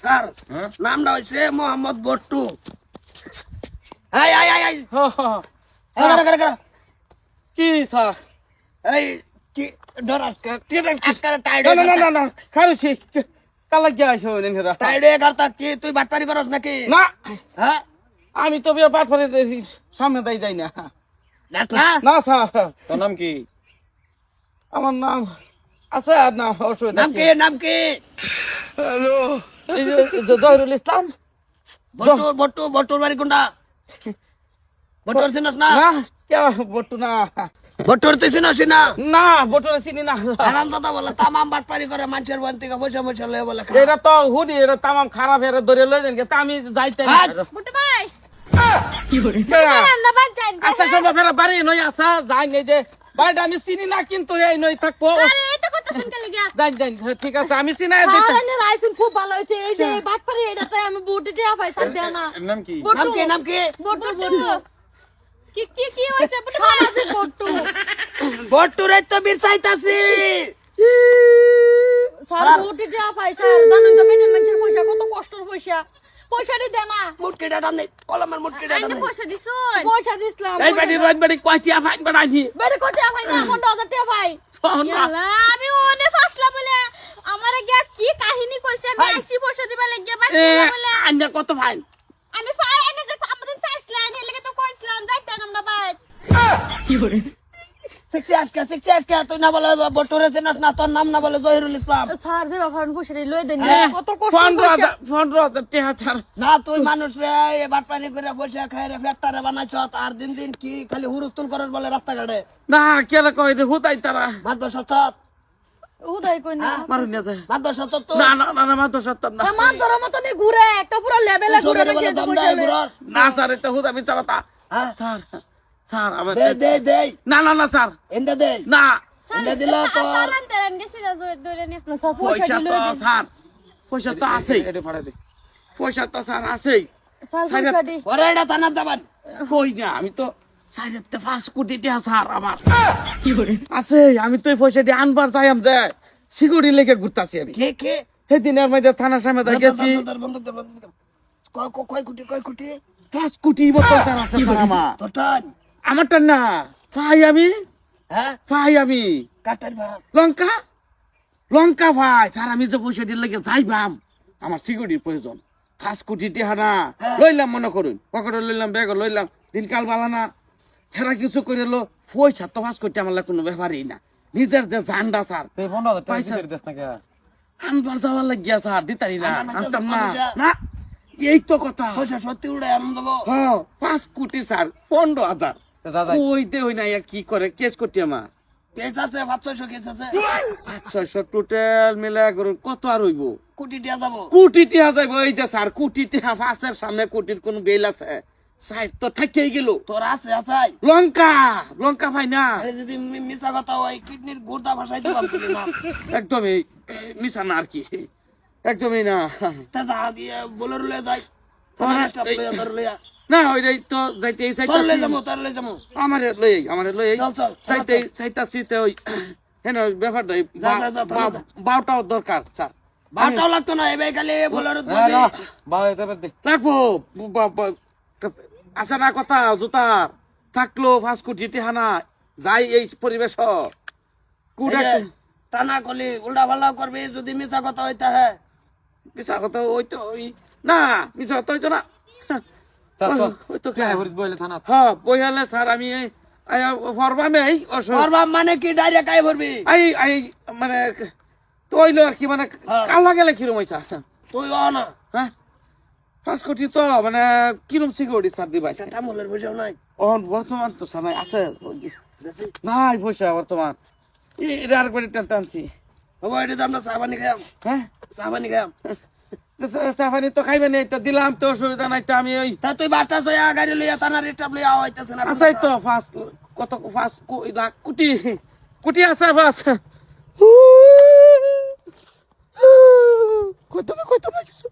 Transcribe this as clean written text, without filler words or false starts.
Sir নামটা হইছে মোহাম্মদ বট্টু। এই এই এই এই কি স্যার এই কি ডর আজকে টাইড না খারুছি কালা গিয়া আইছো নেনরা টাইড করতা কি তুই বাটপারি করস নাকি? না হ্যাঁ আমি তো বিয়ে বাট করে সামনে দাই যাই না দেখ না না স্যার তোর নাম কি? আমার নাম আছে আর না অসুবিধা নাম কি হ্যালো এই যে জহিরুল ইসলাম বট্টুর বাড়ি কোনটা? বট্টুর চিনস না? না কে বটু না বট্টুর তুই চিনস না? না বটুরে চিনি না আরাম দাদা বলে তামাম বাটপারি করে মানুষের বাড়ি থেকে পয়সা পয়সা লয়ে বলে এটা তো হুডি এটা তামাম খারাপ এর ধরে লই দেন তা আমি যাইতে না বুটু ভাই কি করে আমরা বাদ যাই আচ্ছা সব ফেরা বাড়ি নই আসা যাই নেই যে বাড়িটা আমি চিনি না কিন্তু এই নই থাকবো আরে এটা কত শুনতে লাগা যাই ঠিক আছে আমি চিনাই দিতে আরে রাইসুন খুব ভালো হইছে এই যে বাটপারি এটাতে আমি বুটি টিয়া পয়সা দেয়া না এর নাম কি? নাম কি বটু কি হইছে বুটু ভাই সামাজিক বটু বট্টুরে তো বিচাইতাছি। স্যার বুটি টিয়া পয়সা জানেন তো মেন মানুষের পয়সা কত কষ্টের পয়সা দেয় না মুটকিটা টান দে কলমের মুটকিটা টান আইনে দে। পয়সা দিছুন পয়সা দিছিলাম এই বাড়ি কয়টি ফাইন বাড়াইছি বেড়ে কত ভাই না 15000 টাকা ভাই ইয়ালা আমি ওনে ফাসলা বলে আমারে গিয়া কি কাহিনী কইছে আমি আইছি পয়সা দিবা লাগিয়া বাকি বলে আন্না কত ফাইন আমি ফাই এনে যে আমাদের চাইছিলাম এর লাগি তো কইছিলাম যাইতে আমরা ভাই সিক্সি আজকে তুই না বলে বট্টুরে চিনস না, তোর নাম না বলে জহিরুল ইসলাম। স্যার যে বাফান পয়সা লই দেন কত কষ্ট 15,000 টাকা ছাড় না তুই মানুষ রে এবার পানি করে বসে খাই রে ফ্যাক্টরে বানাইছ আর দিন কি খালি হুরুস্তুল করার বলে রাস্তাঘাটে না কেলা কই রে হুতাই তারা মাদ্র সচত উদয় কই না মারুন না দে মাদ্র সচত তো না মাত্র সত্তর না আমার ধর মত নি ঘুরে একটা পুরো লেভেলে ঘুরে বলে দম দেয় ঘুরস। না স্যার এটা হুতা আমি চালাতা হ্যাঁ স্যার আমার দে না স্যার এন্ডে দে না এন্ডে দিলা তো সালান তেরান গেছি ধরে নে স্যার পয়সা পয়সা তো দিলে স্যার পয়সা তো আছেই এটা ফাড়া দে। পয়সা তো স্যার আছেই স্যার পয়সা দি ওরে এটা থানা যাবেন। কই না আমি তো 5 কোটি টাকা স্যার আমার আছে আমি তো এই পয়সা দিয়ে আনবার চাইম যে সিকিউরিটি লেগে ঘুরতাছি আমি কে সেদিনের মধ্যে থানার সামনে গেছি বন্দুক কয় কোটি 5 কোটি মতো স্যার আছে স্যার আমার তোটান আমারটা না হ্যাঁ ভাই আমি কাটার ভাত লঙ্কা ভাই স্যার আমি যে পয়সা দিয়ে লেগে যাইবাম আমার সিকিউরিটির প্রয়োজন 5 কোটি টাকা না লইলাম মনে করুন পকেটে লইলাম ব্যাগে লইলাম দিনকাল বালা না হেরা কিছু করে লো পয়সা তো 5 কোটি আমার কোনো ব্যাপারই না নিজের যে জান্ডা স্যার তুই 15,000 টাকা পয়সা- দিছিস না কে? আনবার যাওয়ার লাগিয়া স্যার দিতারি না আমার আনতাম কাছে না পয়সা। না এই তো কথা পয়সা সত্যি উড়ে আনন্দ দেবো। হ্যাঁ 5 কোটি স্যার 15,000 তো দাদা ওইতে হই না কি করে কেস করতে আমার কেস আছে 500 কেস আছে 500 টোটাল মিলা করুন কত আর হইব কোটি দিয়া যাবো। কোটি টিহা যাইব এই যে স্যার কোটি টিহা ফাঁসের সামনে কোটির কোন বেল আছে সাইড তো থাকেই গেল তোর আছে আছাই লঙ্কা ভাই না আরে যদি মিছা কথা হয় কিডনির গুর্দা ভাসাই দিলাম তুই না একদমই মিশা না আর কি একদমই না তা যা দিয়ে বলের লয়ে যাই তোরা তোর লইয়া না ওইটাই তো যাইতে এই তোর লয়ে সাইড যাবো তোর লয়ে যাবো আমারে লই চল চাইতে চাইতাছি তো ওই হেন ব্যাপারটা যা। বারোটাও দরকার স্যার ভাটাও লাগতো না এবার খালি বলের হ্যাঁ না বাবা এটা দে। রাখবো আসা না কথা জুতা থাকলো 5 কোটি টিহানা যাই এই পরিবেশ টানা কলি উল্টা পাল্টা করবি যদি মিছা কথা হইতা হ্যাঁ মিশা কথা ওই তো ওই না মিশা কথা হইতো না চল চল ওই তো কে হরিত বইলে থানা হ্যাঁ বইয়ালে স্যার আমি ফরবামে তোর বাপ মানে কি ডাইরেক্ট আই ভরবি মানে তৈলো আর কি মানে কালা গেলে কিরম হইতা তুই না হ্যাঁ 5 কোটি তো মানে কিরম সিকিউরিটি স্যার দিবাই আমলের পয়সাও নাই বর্তমান তো স্যার নাই আছে নাই পয়সা বর্তমান এটা আর করে টানছি হবো এটা তো আমরা সাবানি খাইম হ্যাঁ সাবানি খাইম সাফানি তো খাইবে না তো দিলাম তো অসুবিধা নাই তো আমি ওই তা তুই বাটা সয়া গাড়ি লইয়া টানা রিটাপ লইয়া হইতাছে না আসাই তো ফার্স্ট কত ফার্স্ট লাখ কোটি কোটি আছে ফার্স্ট কত না কিছু